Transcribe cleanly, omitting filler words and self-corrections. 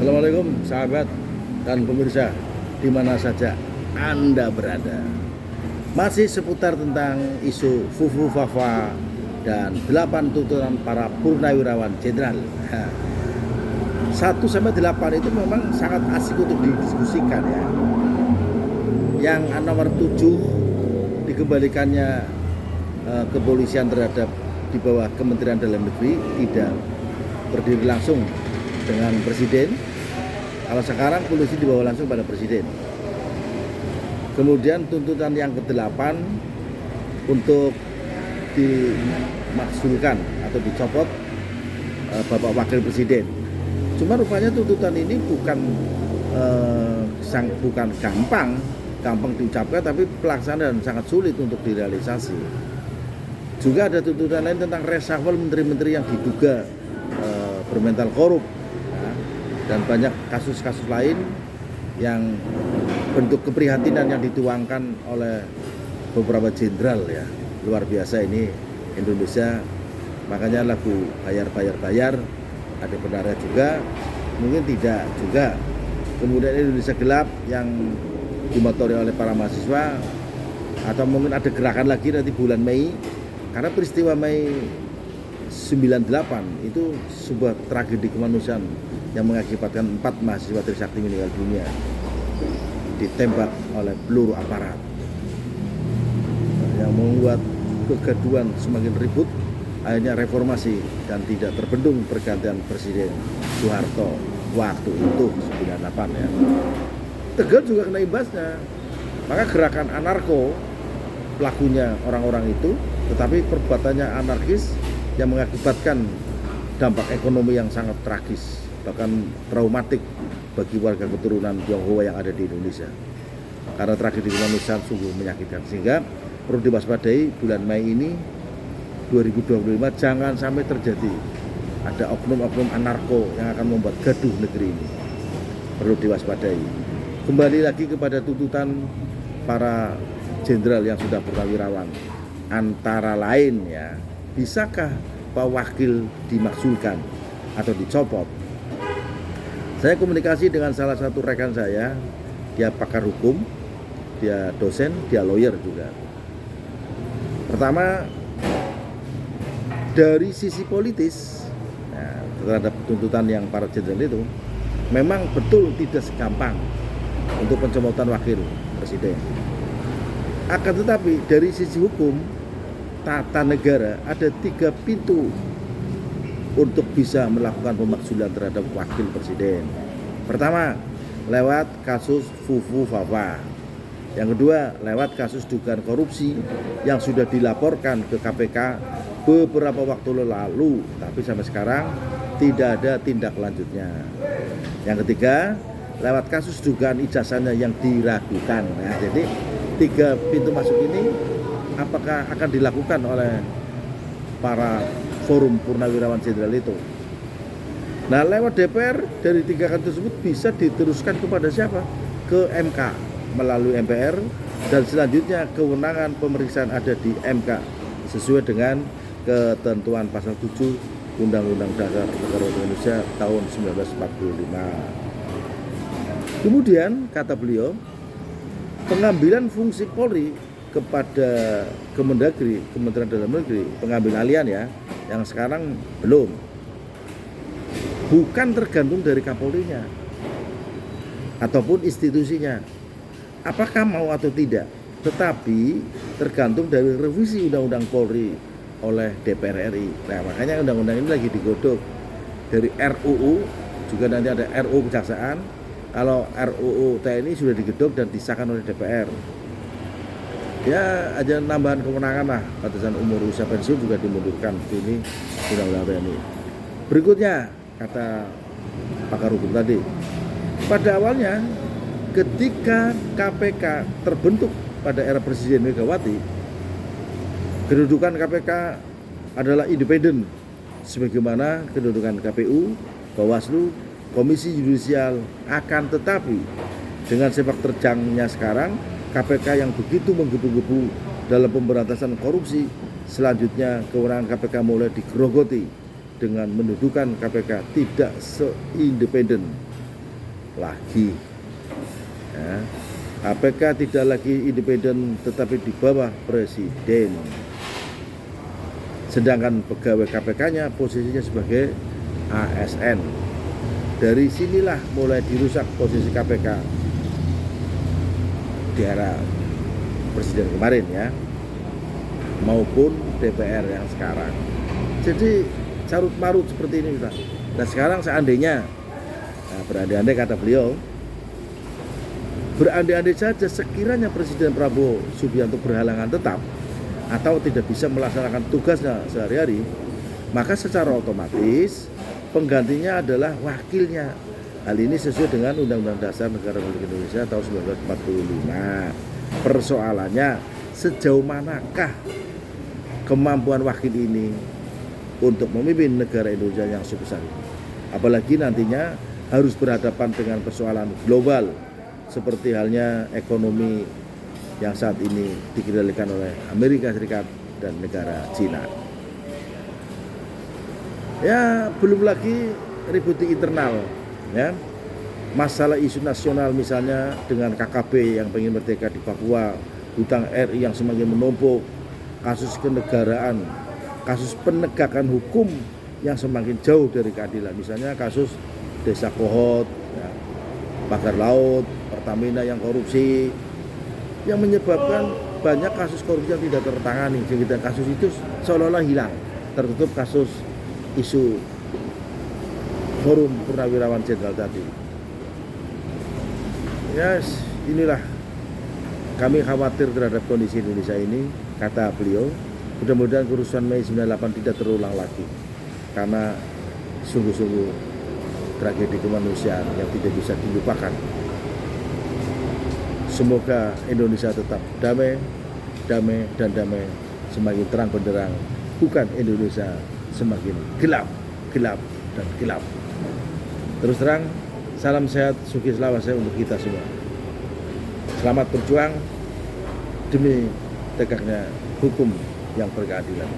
Assalamualaikum sahabat dan pemirsa di mana saja Anda berada. Masih seputar tentang isu Fufu Fafa dan 8 tuntutan para purnawirawan jenderal. 1-8 itu memang sangat asik untuk didiskusikan ya. Yang nomor 7 dikembalikannya kepolisian terhadap di bawah Kementerian Dalam Negeri, tidak berdiri langsung dengan presiden. Kalau sekarang polisi dibawa langsung pada presiden. Kemudian tuntutan yang ke-8 untuk dimaksulkan atau dicopot Bapak Wakil Presiden. Cuma rupanya tuntutan ini bukan gampang diucapkan, tapi pelaksanaan sangat sulit untuk direalisasi. Juga ada tuntutan lain tentang reshuffle menteri-menteri yang diduga bermental korup, ya, dan banyak kasus-kasus lain yang bentuk keprihatinan yang dituangkan oleh beberapa jenderal ya. Luar biasa ini Indonesia, makanya lagu bayar ada benarnya juga, mungkin tidak juga. Kemudian Indonesia gelap yang dimotori oleh para mahasiswa, atau mungkin ada gerakan lagi nanti bulan Mei, karena peristiwa Mei 98 itu sebuah tragedi kemanusiaan yang mengakibatkan 4 mahasiswa Trisakti meninggal dunia ditembak oleh peluru aparat, yang membuat kegaduhan semakin ribut. Akhirnya reformasi dan tidak terbendung pergantian Presiden Soeharto waktu itu 98 ya. Tegal juga kena imbasnya. Maka gerakan anarko pelakunya orang-orang itu, tetapi perbuatannya anarkis yang mengakibatkan dampak ekonomi yang sangat tragis, bahkan traumatik bagi warga keturunan Tionghoa yang ada di Indonesia. Karena tragedi kemanusiaan sungguh menyakitkan, sehingga perlu diwaspadai bulan Mei ini 2025 jangan sampai terjadi ada oknum-oknum anarko yang akan membuat gaduh negeri ini. Perlu diwaspadai. Kembali lagi kepada tuntutan para jenderal yang sudah purnawirawan, antara lain ya, bisakah Pak Wakil dimaksulkan atau dicopot? Saya komunikasi dengan salah satu rekan saya, dia pakar hukum, dia dosen, dia lawyer juga. Pertama, dari sisi politis ya, terhadap tuntutan yang para jenderal itu, memang betul tidak segampang untuk pencopotan wakil presiden. Akan tetapi dari sisi hukum tata negara ada 3 pintu untuk bisa melakukan pemaksulan terhadap wakil presiden. Pertama, lewat kasus Fufu Fafa. Yang kedua, lewat kasus dugaan korupsi yang sudah dilaporkan ke KPK beberapa waktu lalu, tapi sampai sekarang tidak ada tindak lanjutnya. Yang ketiga, lewat kasus dugaan ijazahnya yang diragukan. Nah, jadi 3 pintu masuk ini apakah akan dilakukan oleh para forum purnawirawan jenderal itu? Nah, lewat DPR dari 3 kasus tersebut bisa diteruskan kepada siapa? Ke MK melalui MPR, dan selanjutnya kewenangan pemeriksaan ada di MK sesuai dengan ketentuan pasal 7 Undang-Undang Dasar Negara Indonesia tahun 1945. Kemudian kata beliau, pengambilan fungsi Polri kepada Kemendagri, Kementerian Dalam Negeri, pengambil alihan ya, yang sekarang belum, bukan tergantung dari Kapolrinya ataupun institusinya, apakah mau atau tidak, tetapi tergantung dari revisi Undang-Undang Polri oleh DPR RI. Nah, makanya undang-undang ini lagi digodok dari RUU, juga nanti ada RUU Kejaksaan. Kalau RUU TNI sudah digedok dan disahkan oleh DPR. Ya, aja nambahan kewenangan lah, batasan umur usia pensiun juga dimundurkan. Ini undang-undang TNI. Berikutnya, kata pakar hukum tadi, pada awalnya ketika KPK terbentuk pada era Presiden Megawati, kedudukan KPK adalah independen sebagaimana kedudukan KPU, Bawaslu, Komisi Yudisial. Akan tetapi dengan sepak terjangnya sekarang KPK yang begitu menggebu-gebu dalam pemberantasan korupsi, selanjutnya kewenangan KPK mulai digerogoti dengan mendudukan KPK tidak seindependen lagi. Ya. KPK tidak lagi independen tetapi di bawah presiden. Sedangkan pegawai KPK-nya posisinya sebagai ASN. Dari sinilah mulai dirusak posisi KPK di era presiden kemarin ya, maupun DPR yang sekarang. Jadi carut marut seperti ini sudah. Nah sekarang seandainya, berandai-andai kata beliau, berandai-andai saja sekiranya Presiden Prabowo Subianto berhalangan tetap atau tidak bisa melaksanakan tugasnya sehari-hari, maka secara otomatis penggantinya adalah wakilnya. Hal ini sesuai dengan Undang-Undang Dasar Negara Republik Indonesia tahun 1945. Persoalannya sejauh manakah kemampuan wakil ini untuk memimpin negara Indonesia yang sebesar ini. Apalagi nantinya harus berhadapan dengan persoalan global seperti halnya ekonomi yang saat ini dikendalikan oleh Amerika Serikat dan negara Cina. Ya, belum lagi ribut di internal, ya. Masalah isu nasional misalnya dengan KKB yang pengen merdeka di Papua, hutang RI yang semakin menumpuk, kasus kenegaraan, kasus penegakan hukum yang semakin jauh dari keadilan. Misalnya kasus Desa Kohot, ya, pagar laut, Pertamina yang korupsi, yang menyebabkan banyak kasus korupsi yang tidak tertangani, sehingga kasus itu seolah-olah hilang, tertutup kasus isu forum Purnawirawan Jenderal tadi. Yes, inilah kami khawatir terhadap kondisi Indonesia ini, kata beliau. Mudah-mudahan kerusuhan Mei 98 tidak terulang lagi, karena sungguh-sungguh tragedi kemanusiaan yang tidak bisa dilupakan. Semoga Indonesia tetap damai, damai dan damai, semakin terang benderang, bukan Indonesia semakin gelap, gelap dan gelap. Terus terang, salam sehat, sukses selawase untuk kita semua. Selamat berjuang demi tegaknya hukum yang berkeadilan.